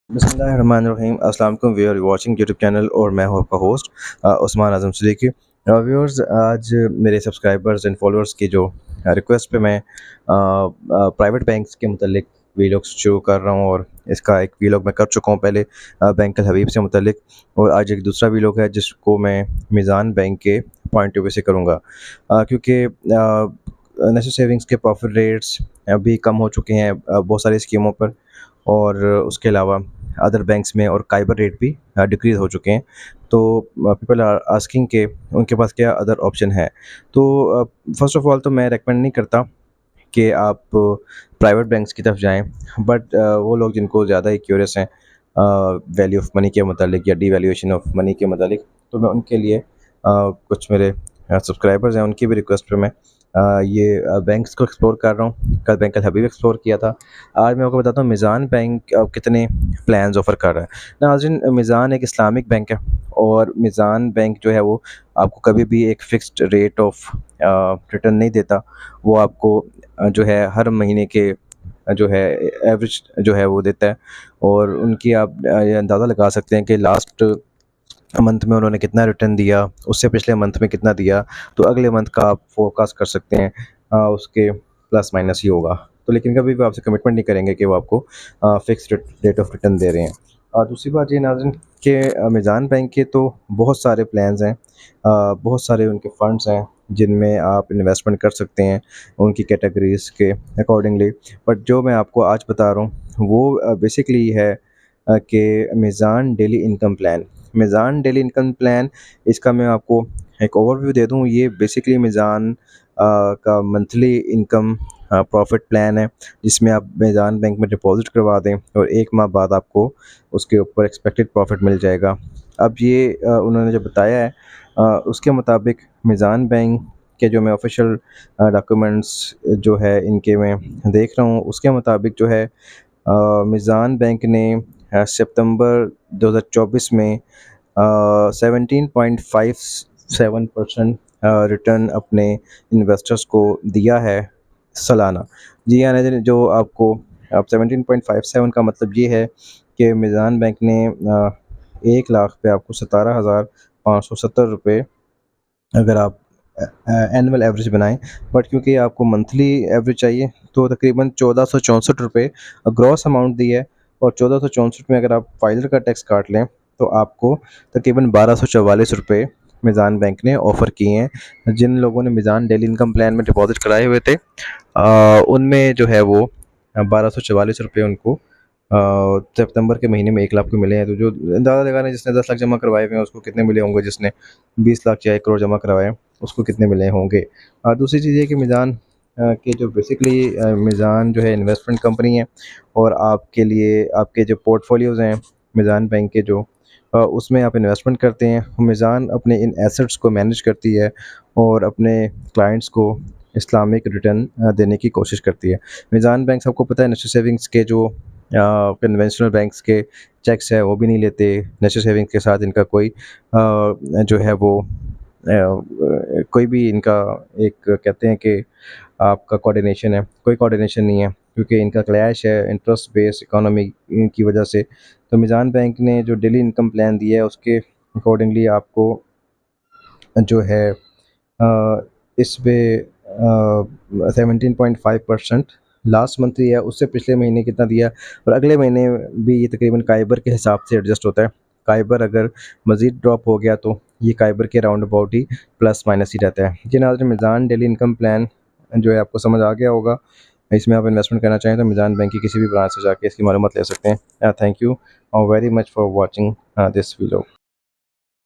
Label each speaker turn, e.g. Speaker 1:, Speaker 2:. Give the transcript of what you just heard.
Speaker 1: बिस्मिल्लाहिर्रहमानिर्रहीम। अस्सलाम वालेकुम। We are watching YouTube channel और मैं हूं आपका होस्ट उस्मान आज़म सिद्दीकी। व्यूअर्स, आज मेरे सब्सक्राइबर्स एंड फॉलोअर्स की जो रिक्वेस्ट पे मैं प्राइवेट बैंक्स के मुतल्लिक वीलॉग्स शुरू कर रहा हूं, और इसका एक वीलॉग मैं कर चुका हूं पहले बैंक अल हबीब से मुतल्लिक। और आज एक दूसरा वीलॉग है जिसको मैं मीज़ान बैंक के पॉइंट ऑफ व्यू से करूँगा, क्योंकि नेशनल सेविंग्स के प्रॉफिट रेट्स अभी कम हो चुके हैं बहुत सारी स्कीमों पर, और उसके अलावा अदर बैंक्स में और काइबर रेट भी डिक्रीज़ हो चुके हैं। तो पीपल आर आस्किंग के उनके पास क्या अदर ऑप्शन है। तो फर्स्ट ऑफ ऑल तो मैं रेकमेंड नहीं करता कि आप प्राइवेट बैंक्स की तरफ जाएं, बट वो लोग जिनको ज़्यादा ही क्यूरियस हैं वैल्यू ऑफ मनी के मतलब या डीवैल्यूएशन ऑफ मनी के मतलब, तो मैं उनके लिए कुछ मेरे सब्सक्राइबर्स हैं उनकी भी रिक्वेस्ट पे मैं ये बैंक्स को एक्सप्लोर कर रहा हूँ। कल बैंक अल हबीब एक्सप्लोर किया था। आज मैं आपको बताता हूँ मीज़ान बैंक कितने प्लान्स ऑफ़र कर रहा है। नाज़रीन, मीज़ान एक इस्लामिक बैंक है, और मीज़ान बैंक जो है वो आपको कभी भी एक फ़िक्स्ड रेट ऑफ रिटर्न नहीं देता। वो आपको जो है हर महीने के जो है एवरेज जो है वो देता है। और उनकी आप ये अंदाज़ा लगा सकते हैं कि लास्ट मंथ में उन्होंने कितना रिटर्न दिया, उससे पिछले मंथ में कितना दिया, तो अगले मंथ का आप फोरकास्ट कर सकते हैं उसके प्लस माइनस ही होगा। तो लेकिन कभी भी आपसे कमिटमेंट नहीं करेंगे कि वो आपको फिक्स रेट ऑफ रिटर्न दे रहे हैं। और दूसरी बात ये नाज़रीन कि मीज़ान बैंक के तो बहुत सारे प्लान्स हैं, बहुत सारे उनके फंड्स हैं जिनमें आप इन्वेस्टमेंट कर सकते हैं उनकी कैटेगरीज़ के अकॉर्डिंगली। बट जो मैं आपको आज बता रहा हूँ वो बेसिकली है कि मीज़ान डेली इनकम प्लान। इसका मैं आपको एक ओवरव्यू दे दूँ। ये बेसिकली मीज़ान का मंथली इनकम प्रॉफिट प्लान है, जिसमें आप मीज़ान बैंक में डिपॉज़िट करवा दें और 1 माह बाद आपको उसके ऊपर एक्सपेक्टेड प्रॉफिट मिल जाएगा। अब ये उन्होंने जो बताया है उसके मुताबिक मीज़ान बैंक के जो मैं ऑफ़िशियल डॉक्यूमेंट्स जो है इनके मैं देख रहा हूँ, उसके मुताबिक जो है मीज़ान बैंक ने सितंबर 2024 में 17.57% रिटर्न अपने इन्वेस्टर्स को दिया है सालाना। जी हाँ नाज़रीन, जो आपको अब 17.57 का मतलब ये है कि मीज़ान बैंक ने 1 लाख पे आपको 17,570 रुपये, अगर आप एनुअल एवरेज बनाएँ, बट क्योंकि आपको मंथली एवरेज चाहिए तो तकरीबन 1464 रुपये ग्रॉस अमाउंट दी है। और 1464 में अगर आप फाइलर का टैक्स काट लें तो आपको तकरीबन 1244 रुपये मीज़ान बैंक ने ऑफ़र किए हैं। जिन लोगों ने मीज़ान डेली इनकम प्लान में डिपॉज़िट कराए हुए थे उनमें जो है वो 1244 रुपये उनको सितंबर के महीने में 1 लाख को मिले हैं। तो जो अंदाज़ा लगा लें जिसने 10 लाख जमा करवाए हुए हैं उसको कितने मिले होंगे, जिसने 20 लाख या 1 करोड़ जमा करवाए हैं उसको कितने मिले होंगे। दूसरी चीज़ ये कि मीज़ान के जो बेसिकली मीज़ान जो है इन्वेस्टमेंट कंपनी है, और आपके लिए आपके जो पोर्टफोलियोज़ हैं मीज़ान बैंक के जो उसमें आप इन्वेस्टमेंट करते हैं, मीज़ान अपने इन एसेट्स को मैनेज करती है और अपने क्लाइंट्स को इस्लामिक रिटर्न देने की कोशिश करती है। मीज़ान बैंक सबको पता है नेशनल सेविंग्स के जो कन्वेंशनल बैंक्स के चेक्स है वो भी नहीं लेते। नेशनल सेविंग्स के साथ इनका कोई जो है वो कोई भी इनका एक कहते हैं कि आपका कोऑर्डिनेशन है, कोई कोऑर्डिनेशन नहीं है, क्योंकि इनका क्लैश है इंटरेस्ट बेस्ड इकोनॉमी की वजह से। तो मीज़ान बैंक ने जो डेली इनकम प्लान दिया है उसके अकॉर्डिंगली आपको जो है इस पे 17.5% लास्ट मंथ दिया है, उससे पिछले महीने कितना दिया और अगले महीने भी ये तकरीबन काइबर के हिसाब से एडजस्ट होता है। काइबर अगर मज़ीद ड्रॉप हो गया तो ये काइबर के राउंड अबाउट ही प्लस माइनस ही रहता है। जी नाज़रीन, मीज़ान डेली इनकम प्लान जो है आपको समझ आ गया होगा। इसमें आप इन्वेस्टमेंट करना चाहें तो मीज़ान बैंक की किसी भी ब्रांच से जाके इसकी मालूमात ले सकते हैं। Thank you very much for watching this video.